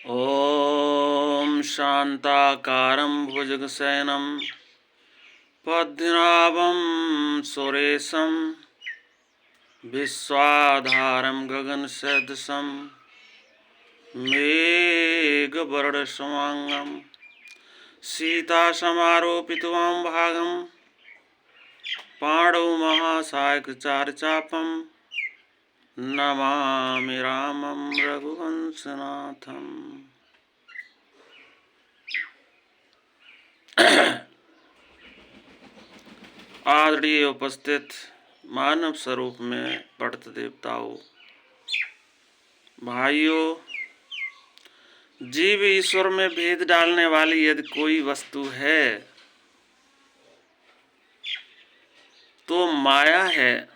ॐ शान्ताकारं भुजगशयनं पद्मनाभं सुरेशं विश्वाधारं गगनसदृशं मेघवर्णशुभांगं सीतासमारोपितं भागं पाण्डवमहासायकचारुचापं नमामि रामं रघुवंशनाथम्। आदरणीय उपस्थित मानव स्वरूप में पढ़त देवताओं, भाइयों, जीव ईश्वर में भेद डालने वाली यदि कोई वस्तु है तो माया है।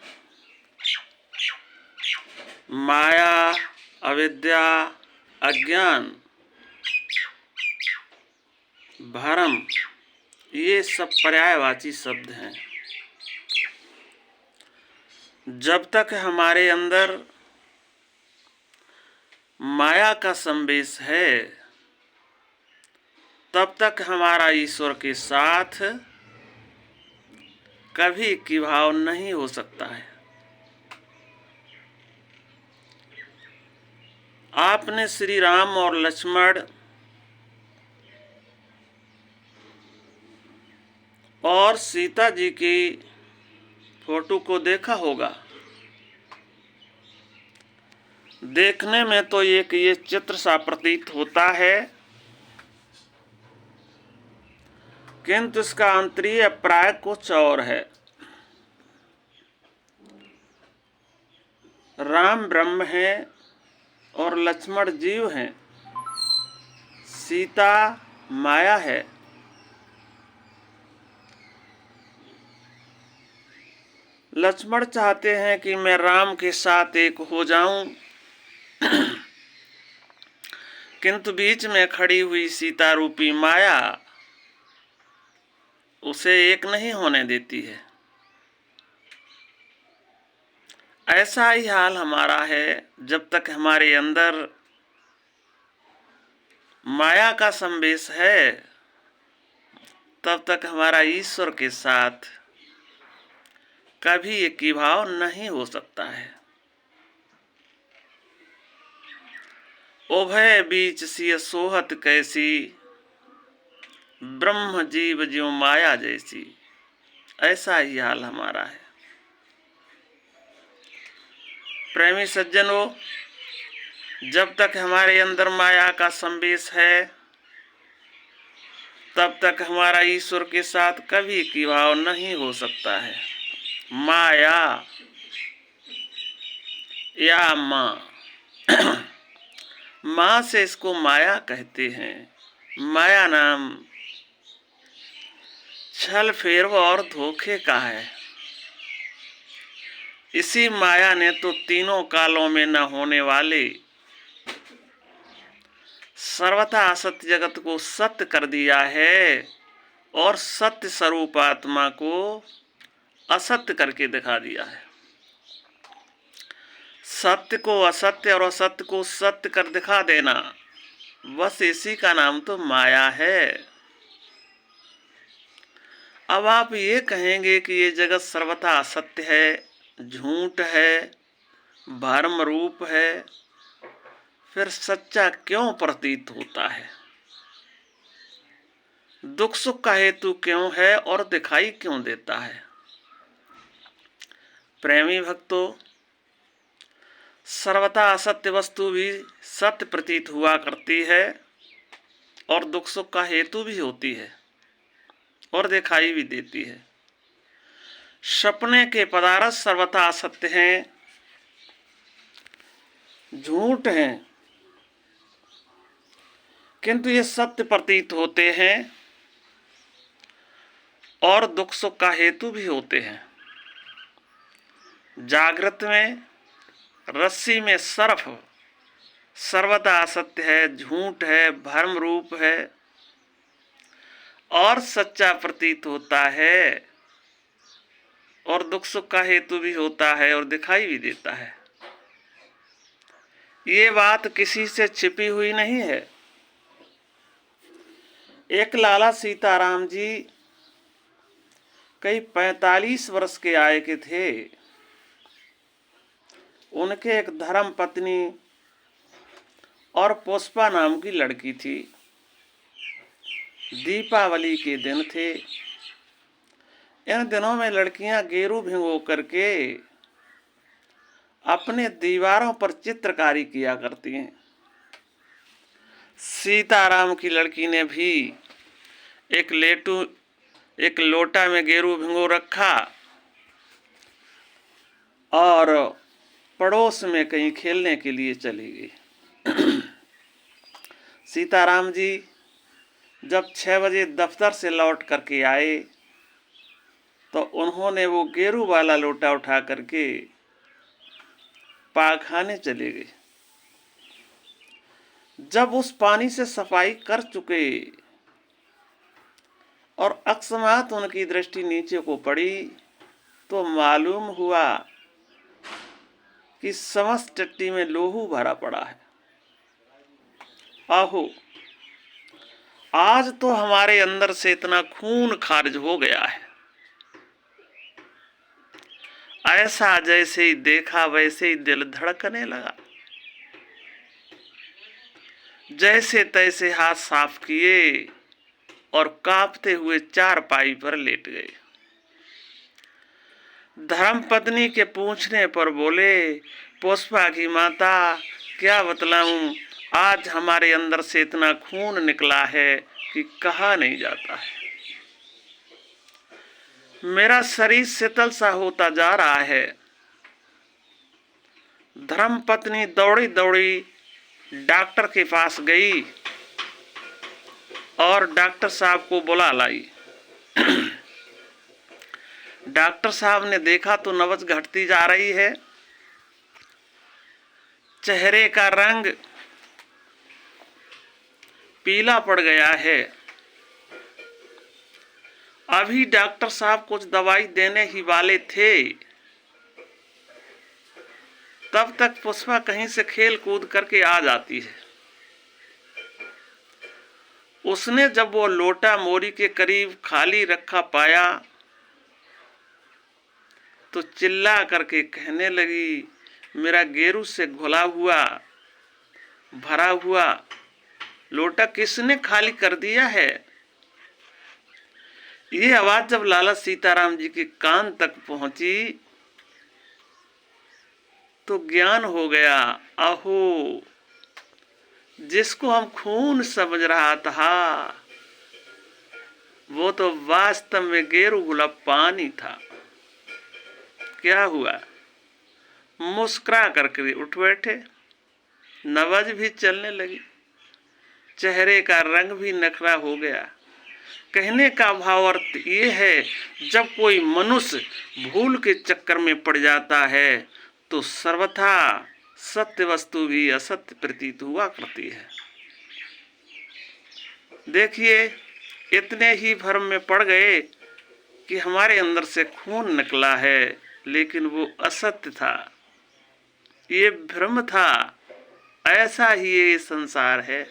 माया, अविद्या, अज्ञान, भ्रम, ये सब पर्यायवाची शब्द हैं। जब तक हमारे अंदर माया का संवेश है तब तक हमारा ईश्वर के साथ कभी एकीभाव नहीं हो सकता है। आपने श्री राम और लक्ष्मण और सीता जी की फोटो को देखा होगा। देखने में तो एक ये चित्र सा प्रतीत होता है, किंतु इसका आंतरिक प्राय कुछ और है। राम ब्रह्म है और लक्ष्मण जीव हैं, सीता माया है। लक्ष्मण चाहते हैं कि मैं राम के साथ एक हो जाऊं, किंतु बीच में खड़ी हुई सीता रूपी माया उसे एक नहीं होने देती है। ऐसा ही हाल हमारा है। जब तक हमारे अंदर माया का संवेश है तब तक हमारा ईश्वर के साथ कभी एकीभाव नहीं हो सकता है। उभय बीच सिय सोहत कैसी, ब्रह्म जीव ज्यों माया जैसी। ऐसा ही हाल हमारा है। प्रेमी सज्जनों, जब तक हमारे अंदर माया का संवेश है तब तक हमारा ईश्वर के साथ कभी एकीभाव नहीं हो सकता है। माया या माँ माँ से इसको माया कहते हैं। माया नाम छल फेर और धोखे का है। इसी माया ने तो तीनों कालों में न होने वाले सर्वथा असत्य जगत को सत्य कर दिया है और सत्य स्वरूप आत्मा को असत्य करके दिखा दिया है। सत्य को असत्य और असत्य को सत्य कर दिखा देना, बस इसी का नाम तो माया है। अब आप ये कहेंगे कि ये जगत सर्वथा असत्य है, झूठ है, भ्रम रूप है, फिर सच्चा क्यों प्रतीत होता है? दुख सुख का हेतु क्यों है और दिखाई क्यों देता है? प्रेमी भक्तों, सर्वथा असत्य वस्तु भी सत्य प्रतीत हुआ करती है और दुख सुख का हेतु भी होती है और दिखाई भी देती है। सपने के पदार्थ सर्वथा असत्य हैं, झूठ हैं, किंतु ये सत्य प्रतीत होते हैं और दुख सुख का हेतु भी होते हैं। जागृत में रस्सी में सर्फ सर्वथा असत्य है, झूठ है, भ्रम रूप है और सच्चा प्रतीत होता है और दुख सुख का हेतु भी होता है और दिखाई भी देता है। ये बात किसी से छिपी हुई नहीं है। एक लाला सीताराम जी कई 45 वर्ष के आय के थे। उनके एक धर्म पत्नी और पुष्पा नाम की लड़की थी। दीपावली के दिन थे। इन दिनों में लड़कियां गेरू भिगो करके अपने दीवारों पर चित्रकारी किया करती हैं। सीताराम की लड़की ने भी एक लोटा में गेरू भिगो रखा और पड़ोस में कहीं खेलने के लिए चली गई। सीताराम जी जब 6 बजे दफ्तर से लौट करके आए तो उन्होंने वो गेरू वाला लोटा उठा करके पाखाने चले गए। जब उस पानी से सफाई कर चुके और अकस्मात उनकी दृष्टि नीचे को पड़ी तो मालूम हुआ कि समस्त टट्टी में लोहू भरा पड़ा है। आहो, आज तो हमारे अंदर से इतना खून खारिज हो गया है, ऐसा जैसे ही देखा वैसे ही दिल धड़कने लगा। जैसे तैसे हाथ साफ किए और कांपते हुए चारपाई पर लेट गए। धर्मपत्नी के पूछने पर बोले, पुष्पा की माता, क्या बतलाऊं, आज हमारे अंदर से इतना खून निकला है कि कहा नहीं जाता है। मेरा शरीर शीतल सा होता जा रहा है। धर्मपत्नी दौड़ी दौड़ी डॉक्टर के पास गई और डॉक्टर साहब को बुला लाई। डॉक्टर साहब ने देखा तो नब्ज घटती जा रही है। चेहरे का रंग पीला पड़ गया है। अभी डॉक्टर साहब कुछ दवाई देने ही वाले थे, तब तक पुष्पा कहीं से खेल कूद करके आ जाती है। उसने जब वो लोटा मोरी के करीब खाली रखा पाया तो चिल्ला करके कहने लगी, मेरा गेरू से घुला हुआ भरा हुआ लोटा किसने खाली कर दिया है। ये आवाज जब लाला सीताराम जी के कान तक पहुंची तो ज्ञान हो गया। आहो, जिसको हम खून समझ रहा था वो तो वास्तव में गेरू घुला पानी था। क्या हुआ, मुस्कुरा करके उठ बैठे, नब्ज भी चलने लगी, चेहरे का रंग भी नखरा हो गया। कहने का भाव अर्थ ये है, जब कोई मनुष्य भूल के चक्कर में पड़ जाता है तो सर्वथा सत्य वस्तु भी असत्य प्रतीत हुआ करती है। देखिए, इतने ही भ्रम में पड़ गए कि हमारे अंदर से खून निकला है, लेकिन वो असत्य था, ये भ्रम था। ऐसा ही ये संसार है।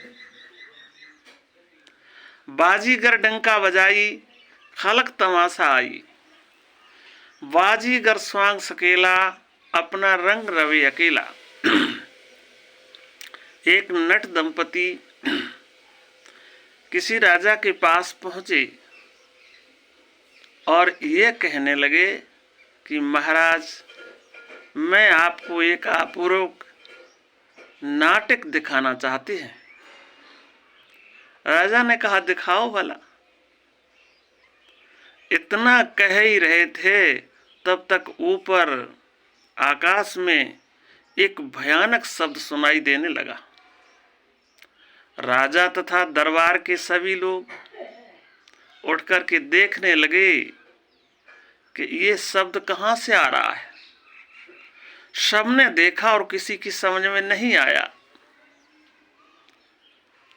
बाजीगर डंका बजाई, खलक तमाशा आई। बाजीगर स्वांग सकेला, अपना रंग रवे अकेला। एक नट दंपति किसी राजा के पास पहुंचे और ये कहने लगे कि महाराज, मैं आपको एक अपूर्व नाटक दिखाना चाहते हैं। राजा ने कहा, दिखाओ भला। इतना कह ही रहे थे तब तक ऊपर आकाश में एक भयानक शब्द सुनाई देने लगा। राजा तथा दरबार के सभी लोग उठ करके देखने लगे कि ये शब्द कहाँ से आ रहा है। सबने देखा और किसी की समझ में नहीं आया।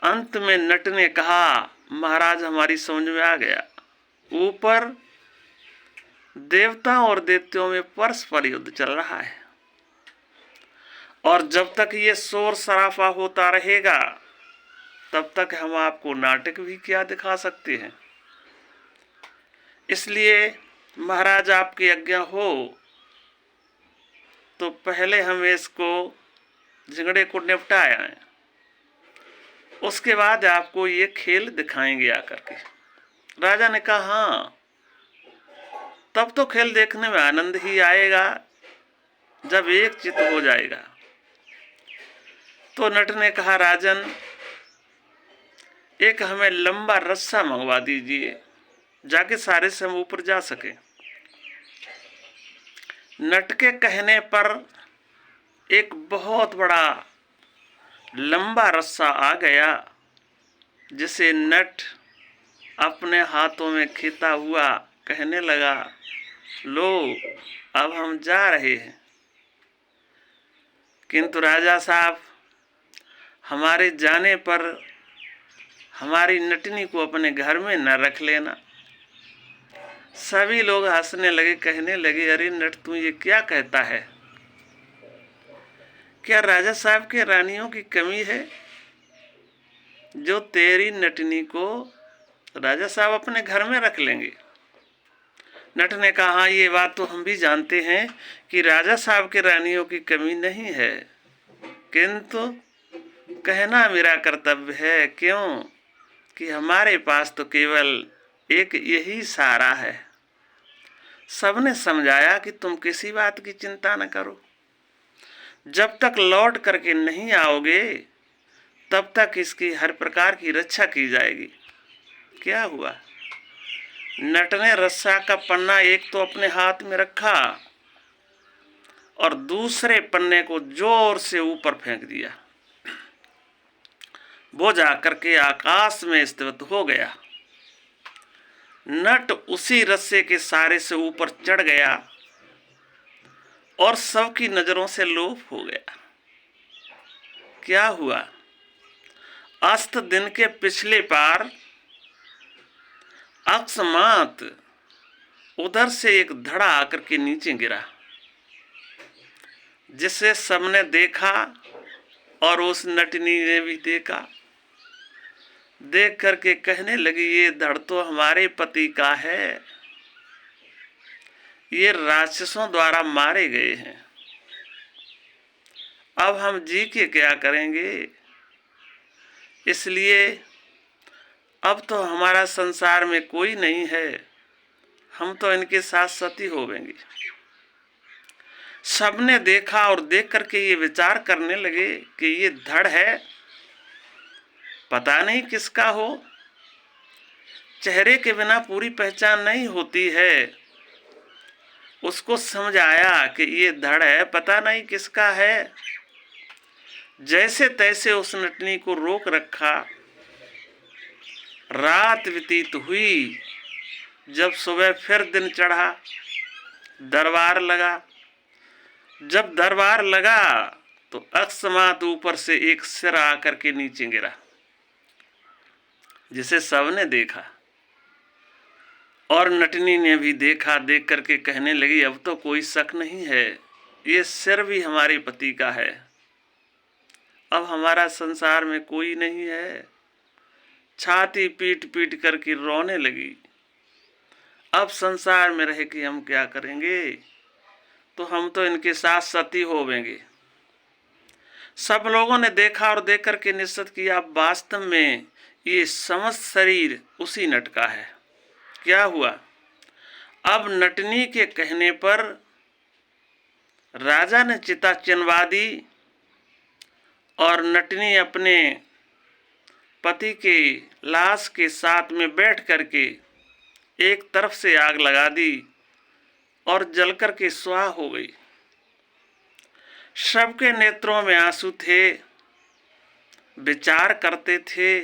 अंत में नट ने कहा, महाराज, हमारी समझ में आ गया। ऊपर देवताओं और दैत्यों में परस्पर युद्ध चल रहा है और जब तक ये शोर शराफा होता रहेगा तब तक हम आपको नाटक भी क्या दिखा सकते हैं। इसलिए महाराज आपकी आज्ञा हो तो पहले हम इसको झगड़े को निपटाए आए, उसके बाद आपको ये खेल दिखाएंगे आकर के। राजा ने कहा हाँ, तब तो खेल देखने में आनंद ही आएगा जब एक चित हो जाएगा। तो नट ने कहा राजन, एक हमें लंबा रस्सा मंगवा दीजिए, जाके सारे से हम ऊपर जा सके। नट के कहने पर एक बहुत बड़ा लंबा रस्सा आ गया, जिसे नट अपने हाथों में खींचा हुआ कहने लगा, लो अब हम जा रहे हैं। किंतु राजा साहब, हमारे जाने पर हमारी नटनी को अपने घर में न रख लेना। सभी लोग हंसने लगे, कहने लगे, अरे नट तू ये क्या कहता है? क्या राजा साहब के रानियों की कमी है जो तेरी नटनी को राजा साहब अपने घर में रख लेंगे? नट ने कहा हाँ, ये बात तो हम भी जानते हैं कि राजा साहब के रानियों की कमी नहीं है, किंतु कहना मेरा कर्तव्य है। क्यों कि हमारे पास तो केवल एक यही सहारा है। सबने समझाया कि तुम किसी बात की चिंता न करो, जब तक लौट करके नहीं आओगे तब तक इसकी हर प्रकार की रक्षा की जाएगी। क्या हुआ? नट ने रस्सा का पन्ना एक तो अपने हाथ में रखा और दूसरे पन्ने को जोर से ऊपर फेंक दिया। वो जाकर के आकाश में स्थित हो गया। नट उसी रस्से के सारे से ऊपर चढ़ गया और सबकी नजरों से लोप हो गया। क्या हुआ? अस्त दिन के पिछले पार अकस्मात उधर से एक धड़ा आकर के नीचे गिरा, जिसे सबने देखा और उस नटनी ने भी देखा। देख करके कहने लगी, ये धड़ तो हमारे पति का है, ये राक्षसों द्वारा मारे गए हैं, अब हम जी के क्या करेंगे? इसलिए अब तो हमारा संसार में कोई नहीं है, हम तो इनके साथ सती होवेंगे। सबने देखा और देख करके ये विचार करने लगे कि ये धड़ है, पता नहीं किसका हो, चेहरे के बिना पूरी पहचान नहीं होती है। उसको समझ आया कि ये धड़ है, पता नहीं किसका है। जैसे तैसे उस नटनी को रोक रखा। रात व्यतीत हुई, जब सुबह फिर दिन चढ़ा, दरबार लगा। जब दरबार लगा तो अकस्मात ऊपर से एक सिर आकर के नीचे गिरा, जिसे सबने देखा और नटनी ने भी देखा। देख करके कहने लगी, अब तो कोई शक नहीं है, ये सिर भी हमारे पति का है, अब हमारा संसार में कोई नहीं है। छाती पीट पीट करके रोने लगी। अब संसार में रह के हम क्या करेंगे? तो हम तो इनके साथ सती होवेंगे। सब लोगों ने देखा और देख करके निश्चित किया, वास्तव में ये समस्त शरीर उसी नट का है। क्या हुआ? अब नटनी के कहने पर राजा ने चिता चिनवा दी और नटनी अपने पति के लाश के साथ में बैठ करके एक तरफ से आग लगा दी और जल करके स्वाह हो गई। सबके नेत्रों में आंसू थे, विचार करते थे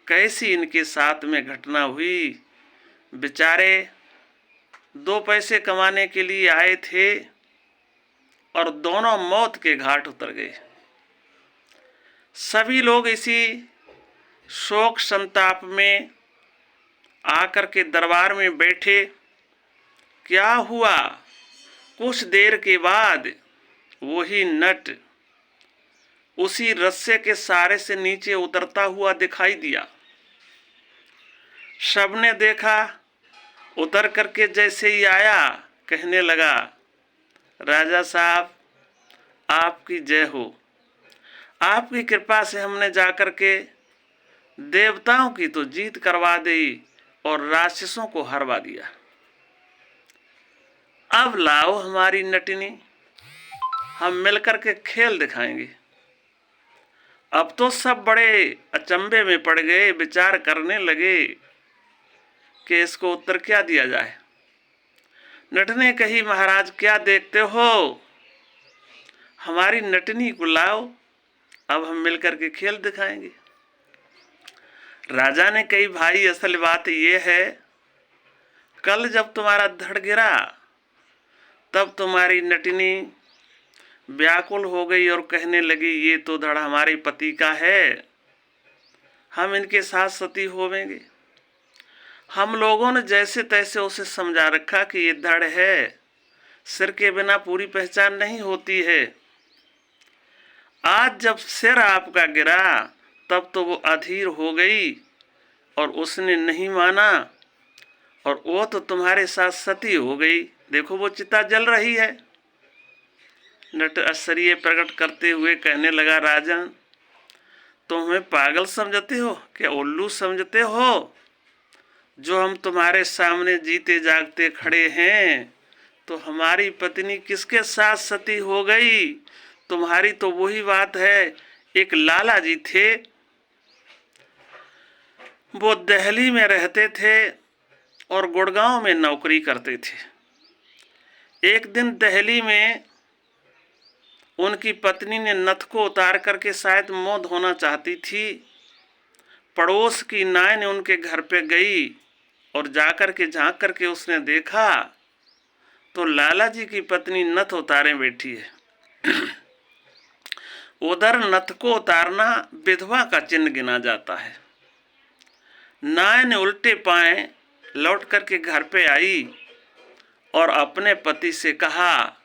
कैसी इनके साथ में घटना हुई। बेचारे 2 पैसे कमाने के लिए आए थे और दोनों मौत के घाट उतर गए। सभी लोग इसी शोक संताप में आकर के दरबार में बैठे। क्या हुआ? कुछ देर के बाद वही नट उसी रस्से के सहारे से नीचे उतरता हुआ दिखाई दिया। सबने देखा, उतर करके जैसे ही आया कहने लगा, राजा साहब आपकी जय हो, आपकी कृपा से हमने जाकर के देवताओं की तो जीत करवा दी और राक्षसों को हरवा दिया। अब लाओ हमारी नटनी, हम मिलकर के खेल दिखाएंगे। अब तो सब बड़े अचंभे में पड़ गए, विचार करने लगे कि इसको उत्तर क्या दिया जाए। नट ने कही, महाराज क्या देखते हो, हमारी नटनी को लाओ, अब हम मिलकर के खेल दिखाएंगे। राजा ने कही, भाई असल बात यह है, कल जब तुम्हारा धड़ गिरा तब तुम्हारी नटनी व्याकुल हो गई और कहने लगी, ये तो धड़ हमारे पति का है, हम इनके साथ सती होवेंगे। हम लोगों ने जैसे तैसे उसे समझा रखा कि ये धड़ है, सिर के बिना पूरी पहचान नहीं होती है। आज जब सिर आपका गिरा तब तो वो अधीर हो गई और उसने नहीं माना और वो तो तुम्हारे साथ सती हो गई। देखो वो चिता जल रही है। नट आश्चर्य प्रकट करते हुए कहने लगा, राजन तुम हमें पागल समझते हो क्या, उल्लू समझते हो? जो हम तुम्हारे सामने जीते जागते खड़े हैं, तो हमारी पत्नी किसके साथ सती हो गई? तुम्हारी तो वही बात है, एक लाला जी थे, वो दिल्ली में रहते थे और गुड़गांव में नौकरी करते थे। एक दिन दिल्ली में उनकी पत्नी ने नथ को उतार करके शायद मुंह धोना चाहती थी। पड़ोस की नाय ने उनके घर पे गई और जाकर के झांक करके उसने देखा तो लाला जी की पत्नी नथ उतारे बैठी है। उधर नथ को उतारना विधवा का चिन्ह गिना जाता है। नाय ने उल्टे पाए लौट करके घर पे आई और अपने पति से कहा,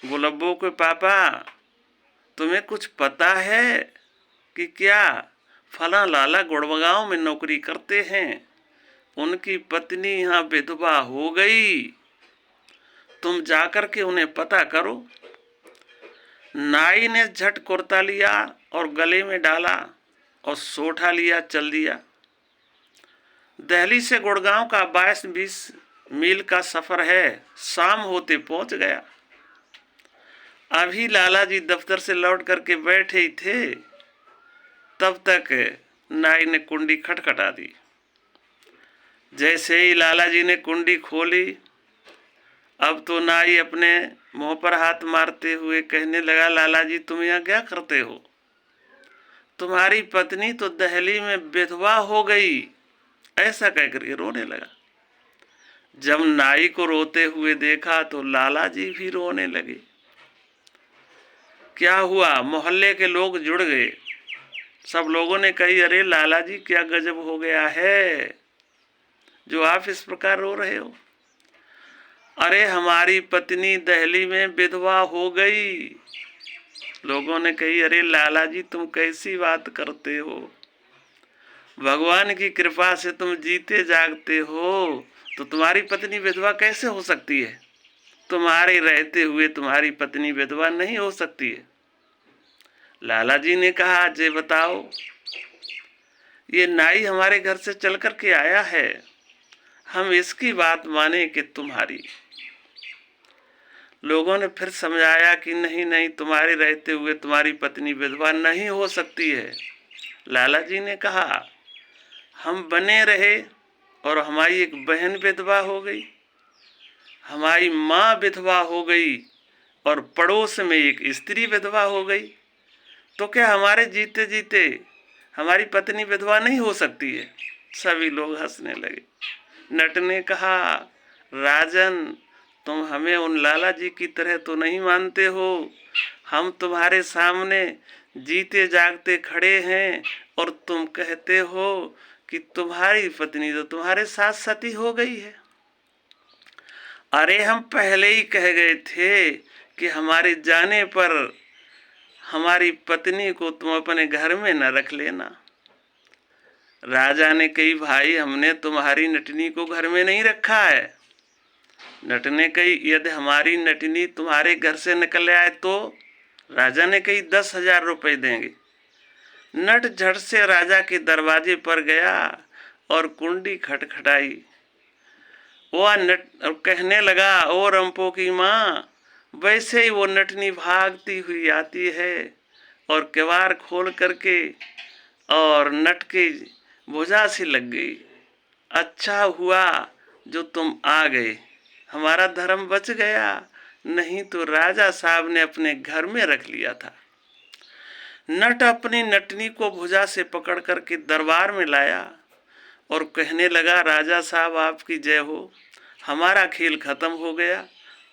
गुलब्बो के पापा तुम्हें कुछ पता है कि क्या फला लाला गुड़गांव में नौकरी करते हैं, उनकी पत्नी यहाँ विधवा हो गई, तुम जाकर के उन्हें पता करो। नाई ने झट कुर्ता लिया और गले में डाला और सोठा लिया, चल दिया। दिल्ली से गुड़गांव का 22-20 मील का सफर है, शाम होते पहुंच गया। अभी लाला जी दफ्तर से लौट करके बैठे ही थे, तब तक नाई ने कुंडी खटखटा दी। जैसे ही लाला जी ने कुंडी खोली, अब तो नाई अपने मुंह पर हाथ मारते हुए कहने लगा, लाला जी तुम यहाँ क्या करते हो? तुम्हारी पत्नी तो दिल्ली में विधवा हो गई। ऐसा कहकर के रोने लगा। जब नाई को रोते हुए देखा तो लाला जी भी रोने लगे। क्या हुआ? मोहल्ले के लोग जुड़ गए। सब लोगों ने कही, अरे लाला जी क्या गजब हो गया है जो आप इस प्रकार रो रहे हो? अरे हमारी पत्नी दिल्ली में विधवा हो गई। लोगों ने कही, अरे लाला जी तुम कैसी बात करते हो? भगवान की कृपा से तुम जीते जागते हो, तो तुम्हारी पत्नी विधवा कैसे हो सकती है? तुम्हारे रहते हुए तुम्हारी पत्नी विधवा नहीं हो सकती है। लाला जी ने कहा, अजय बताओ, ये नाई हमारे घर से चल कर के आया है, हम इसकी बात माने कि तुम्हारी? लोगों ने फिर समझाया कि नहीं नहीं, तुम्हारे रहते हुए तुम्हारी पत्नी विधवा नहीं हो सकती है। लाला जी ने कहा, हम बने रहे और हमारी एक बहन विधवा हो गई, हमारी माँ विधवा हो गई और पड़ोस में एक स्त्री विधवा हो गई, तो क्या हमारे जीते जीते हमारी पत्नी विधवा नहीं हो सकती है? सभी लोग हंसने लगे। नट ने कहा, राजन तुम हमें उन लाला जी की तरह तो नहीं मानते हो। हम तुम्हारे सामने जीते जागते खड़े हैं और तुम कहते हो कि तुम्हारी पत्नी तो तुम्हारे साथ सती हो गई है। अरे हम पहले ही कह गए थे कि हमारे जाने पर हमारी पत्नी को तुम अपने घर में न रख लेना। राजा ने कही, भाई हमने तुम्हारी नटनी को घर में नहीं रखा है। नट ने कही, यदि हमारी नटनी तुम्हारे घर से निकल आए तो? राजा ने कही, 10,000 रुपये देंगे। नट झट से राजा के दरवाजे पर गया और कुंडी खटखटाई। वह नट कहने लगा, ओ रंपो की माँ। वैसे ही वो नटनी भागती हुई आती है और किवाड़ खोल करके और नट की भुजा से लग गई। अच्छा हुआ जो तुम आ गए, हमारा धर्म बच गया, नहीं तो राजा साहब ने अपने घर में रख लिया था। नट अपनी नटनी को भुजा से पकड़ करके दरबार में लाया और कहने लगा, राजा साहब आपकी जय हो, हमारा खेल खत्म हो गया,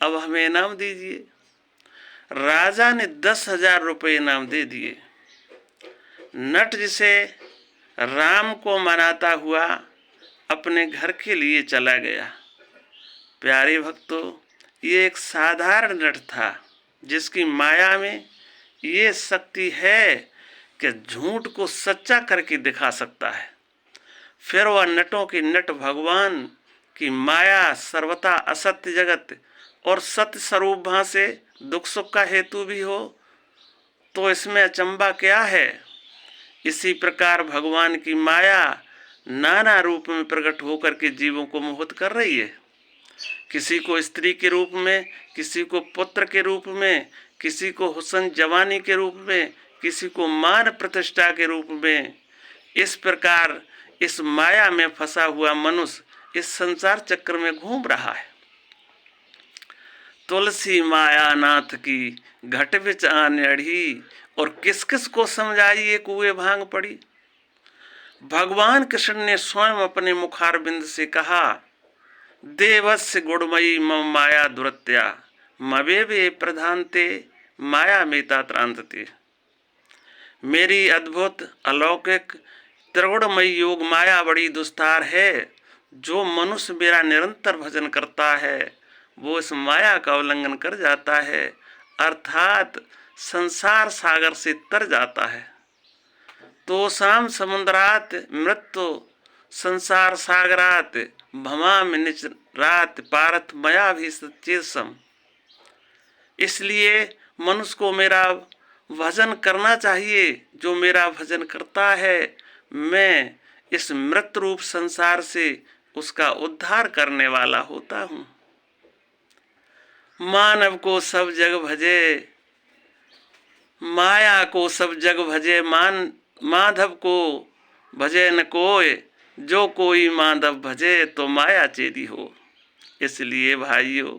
अब हमें इनाम दीजिए। राजा ने 10,000 रुपये इनाम दे दिए। नट जिसे राम को मनाता हुआ अपने घर के लिए चला गया। प्यारे भक्तों, ये एक साधारण नट था जिसकी माया में ये शक्ति है कि झूठ को सच्चा करके दिखा सकता है। फिर वह नटों के नट भगवान की माया सर्वथा असत्य जगत और सत्य स्वरूप वहाँ से दुख सुख का हेतु भी हो, तो इसमें अचंबा क्या है। इसी प्रकार भगवान की माया नाना रूप में प्रकट होकर के जीवों को मोहित कर रही है। किसी को स्त्री के रूप में, किसी को पुत्र के रूप में, किसी को हुस्न जवानी के रूप में, किसी को मान प्रतिष्ठा के रूप में। इस प्रकार इस माया में फंसा हुआ मनुष्य इस संसार चक्र में घूम रहा है। तुलसी माया नाथ की घट बिच आन अड़ी, और किस किस को समझाइए कुएं भांग पड़ी। भगवान कृष्ण ने स्वयं अपने मुखारबिंद से कहा, देवस्य गुणमयी मम माया दुरत्या, मवे वे प्रधानते माया मेता त्रांतते। मेरी अद्भुत अलौकिक त्रिगुणमयी योग माया बड़ी दुस्तार है। जो मनुष्य मेरा निरंतर भजन करता है वो इस माया का उल्लंघन कर जाता है, अर्थात संसार सागर से तर जाता है। तो शाम समुद्रात मृत्यु संसार सागरात, भमाम निच रात पारत मया भी सचेसम। इसलिए मनुष्य को मेरा भजन करना चाहिए। जो मेरा भजन करता है, मैं इस मृत रूप संसार से उसका उद्धार करने वाला होता हूँ। मानव को सब जग भजे, माया को सब जग भजे, माधव को भजे न कोय, जो कोई माधव भजे तो माया चेदी हो। इसलिए भाइयों,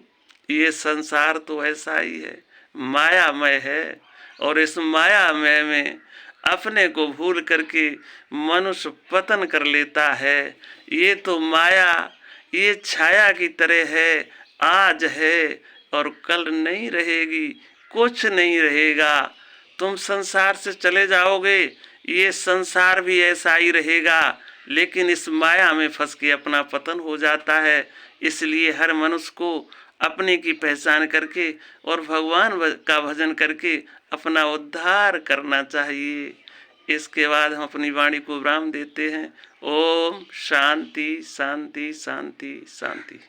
ये संसार तो ऐसा ही है, मायामय है, और इस मायामय में अपने को भूल करके मनुष्य पतन कर लेता है। ये तो माया, ये छाया की तरह है, आज है और कल नहीं रहेगी, कुछ नहीं रहेगा। तुम संसार से चले जाओगे, ये संसार भी ऐसा ही रहेगा, लेकिन इस माया में फंस के अपना पतन हो जाता है। इसलिए हर मनुष्य को अपने की पहचान करके और भगवान का भजन करके अपना उद्धार करना चाहिए। इसके बाद हम अपनी वाणी को विराम देते हैं। ओम शांति शांति शांति शांति।